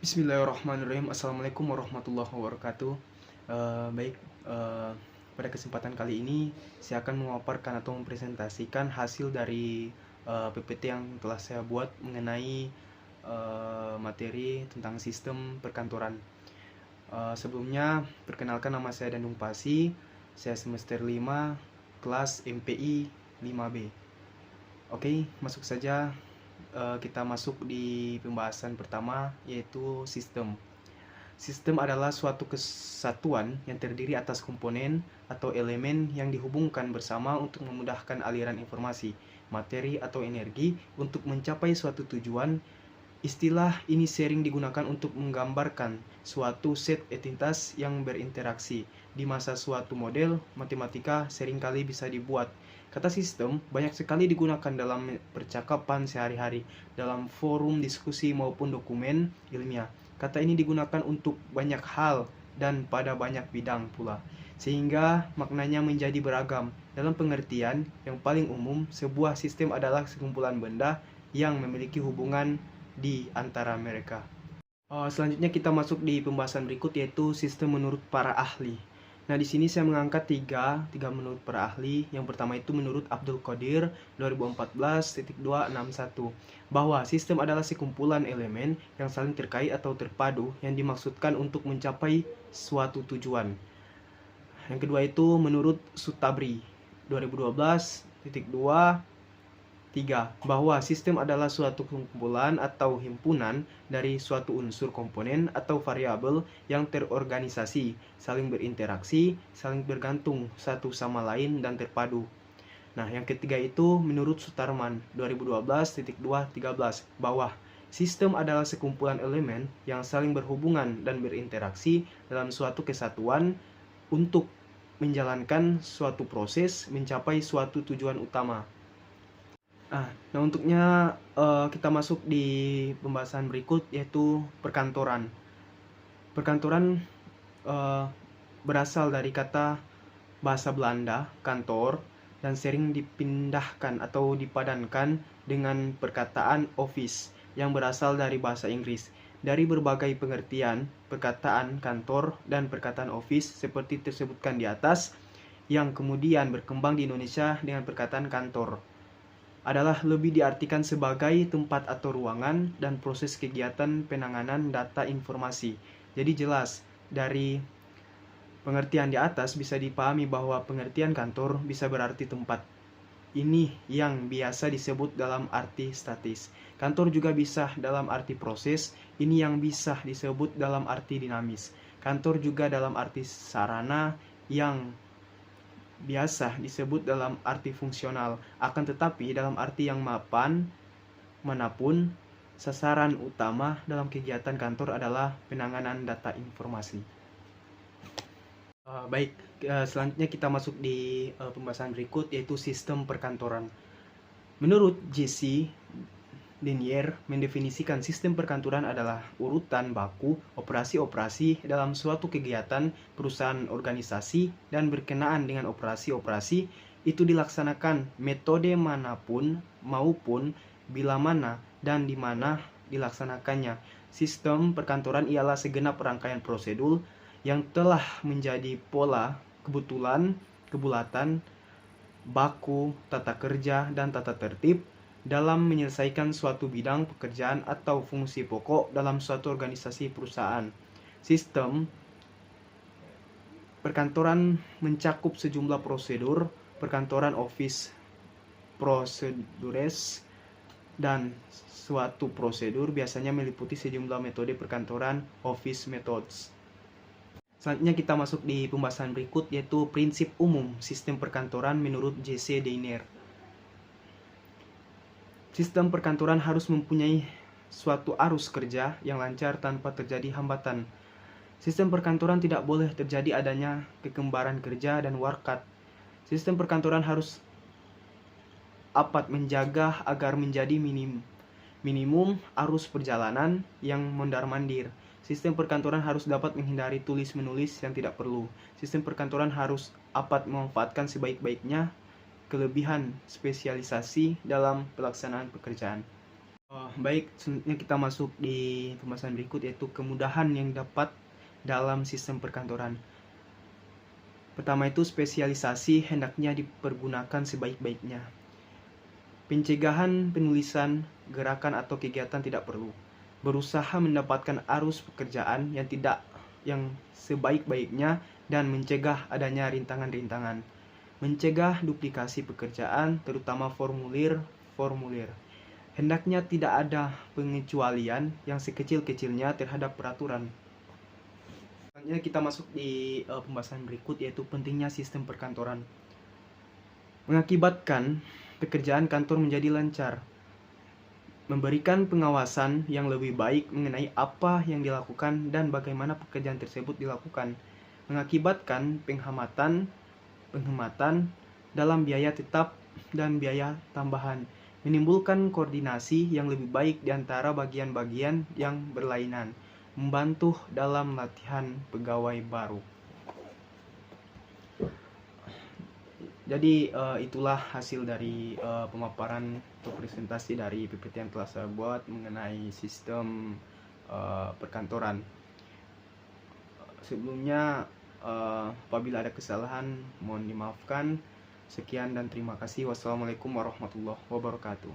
Bismillahirrahmanirrahim. Assalamualaikum warahmatullahi wabarakatuh. Baik, pada kesempatan kali ini saya akan memaparkan atau mempresentasikan hasil dari PPT yang telah saya buat mengenai materi tentang sistem perkantoran. Sebelumnya, perkenalkan, nama saya Dandung Pasi. Saya semester 5, kelas MPI 5B. Oke, masuk saja. Kita masuk di pembahasan pertama, yaitu sistem. Sistem adalah suatu kesatuan yang terdiri atas komponen atau elemen yang dihubungkan bersama untuk memudahkan aliran informasi, materi atau energi untuk mencapai suatu tujuan. Istilah ini sering digunakan untuk menggambarkan suatu set entitas yang berinteraksi. Di masa suatu model matematika seringkali bisa dibuat. Kata sistem banyak sekali digunakan dalam percakapan sehari-hari, dalam forum diskusi maupun dokumen ilmiah. Kata ini digunakan untuk banyak hal dan pada banyak bidang pula, sehingga maknanya menjadi beragam. Dalam pengertian yang paling umum, sebuah sistem adalah sekumpulan benda yang memiliki hubungan di antara mereka. Selanjutnya kita masuk di pembahasan berikut, yaitu sistem menurut para ahli. Nah, di sini saya mengangkat tiga menurut para ahli. Yang pertama itu menurut Abdul Qadir 2014.261, bahwa sistem adalah sekumpulan elemen yang saling terkait atau terpadu yang dimaksudkan untuk mencapai suatu tujuan. Yang kedua itu menurut Sutabri 2012.2 bahwa sistem adalah suatu kumpulan atau himpunan dari suatu unsur, komponen atau variabel yang terorganisasi, saling berinteraksi, saling bergantung satu sama lain dan terpadu. Nah, yang ketiga itu menurut Sutarman 2012.213, bahwa sistem adalah sekumpulan elemen yang saling berhubungan dan berinteraksi dalam suatu kesatuan untuk menjalankan suatu proses mencapai suatu tujuan utama. Nah, untuknya kita masuk di pembahasan berikut, yaitu perkantoran. Perkantoran berasal dari kata bahasa Belanda, kantor, dan sering dipindahkan atau dipadankan dengan perkataan office yang berasal dari bahasa Inggris. Dari berbagai pengertian, perkataan kantor dan perkataan office seperti tersebutkan di atas, yang kemudian berkembang di Indonesia dengan perkataan kantor, adalah lebih diartikan sebagai tempat atau ruangan dan proses kegiatan penanganan data informasi. Jadi jelas dari pengertian di atas bisa dipahami bahwa pengertian kantor bisa berarti tempat. Ini yang biasa disebut dalam arti statis. Kantor juga bisa dalam arti proses. Ini yang bisa disebut dalam arti dinamis. Kantor juga dalam arti sarana, yang biasa disebut dalam arti fungsional. Akan tetapi dalam arti yang mapan manapun, sasaran utama dalam kegiatan kantor adalah penanganan data informasi. Selanjutnya kita masuk di pembahasan berikut, yaitu sistem perkantoran. Menurut J.C. Denier mendefinisikan sistem perkantoran adalah urutan baku operasi-operasi dalam suatu kegiatan perusahaan organisasi dan berkenaan dengan operasi-operasi itu dilaksanakan metode manapun maupun bila mana dan di mana dilaksanakannya. Sistem perkantoran ialah segenap rangkaian prosedur yang telah menjadi pola, kebetulan, kebulatan, baku, tata kerja, dan tata tertib dalam menyelesaikan suatu bidang pekerjaan atau fungsi pokok dalam suatu organisasi perusahaan. Sistem perkantoran mencakup sejumlah prosedur perkantoran, office procedures, dan suatu prosedur biasanya meliputi sejumlah metode perkantoran, office methods. Selanjutnya kita masuk di pembahasan berikut, yaitu prinsip umum sistem perkantoran menurut J.C. Denier. Sistem perkantoran harus mempunyai suatu arus kerja yang lancar tanpa terjadi hambatan. Sistem perkantoran tidak boleh terjadi adanya kekembaran kerja dan warkat. Sistem perkantoran harus apat menjaga agar menjadi minimum arus perjalanan yang mondar-mandir. Sistem perkantoran harus dapat menghindari tulis-menulis yang tidak perlu. Sistem perkantoran harus apat memanfaatkan sebaik-baiknya kelebihan spesialisasi dalam pelaksanaan pekerjaan. Baik, selanjutnya kita masuk di pembahasan berikut, yaitu kemudahan yang dapat dalam sistem perkantoran. Pertama itu spesialisasi hendaknya dipergunakan sebaik-baiknya. Pencegahan penulisan, gerakan atau kegiatan tidak perlu. Berusaha mendapatkan arus pekerjaan yang sebaik-baiknya dan mencegah adanya rintangan-rintangan. Mencegah duplikasi pekerjaan, terutama formulir. Hendaknya tidak ada pengecualian yang sekecil-kecilnya terhadap peraturan. Selanjutnya kita masuk di pembahasan berikut, yaitu pentingnya sistem perkantoran. Mengakibatkan pekerjaan kantor menjadi lancar. Memberikan pengawasan yang lebih baik mengenai apa yang dilakukan dan bagaimana pekerjaan tersebut dilakukan. Mengakibatkan penghematan dalam biaya tetap dan biaya tambahan. Menimbulkan koordinasi yang lebih baik di antara bagian-bagian yang berlainan. Membantu dalam latihan pegawai baru. Jadi itulah hasil dari pemaparan atau presentasi dari PPT yang telah saya buat mengenai sistem perkantoran. Sebelumnya apabila ada kesalahan mohon dimaafkan. Sekian dan terima kasih. Wassalamualaikum warahmatullahi wabarakatuh.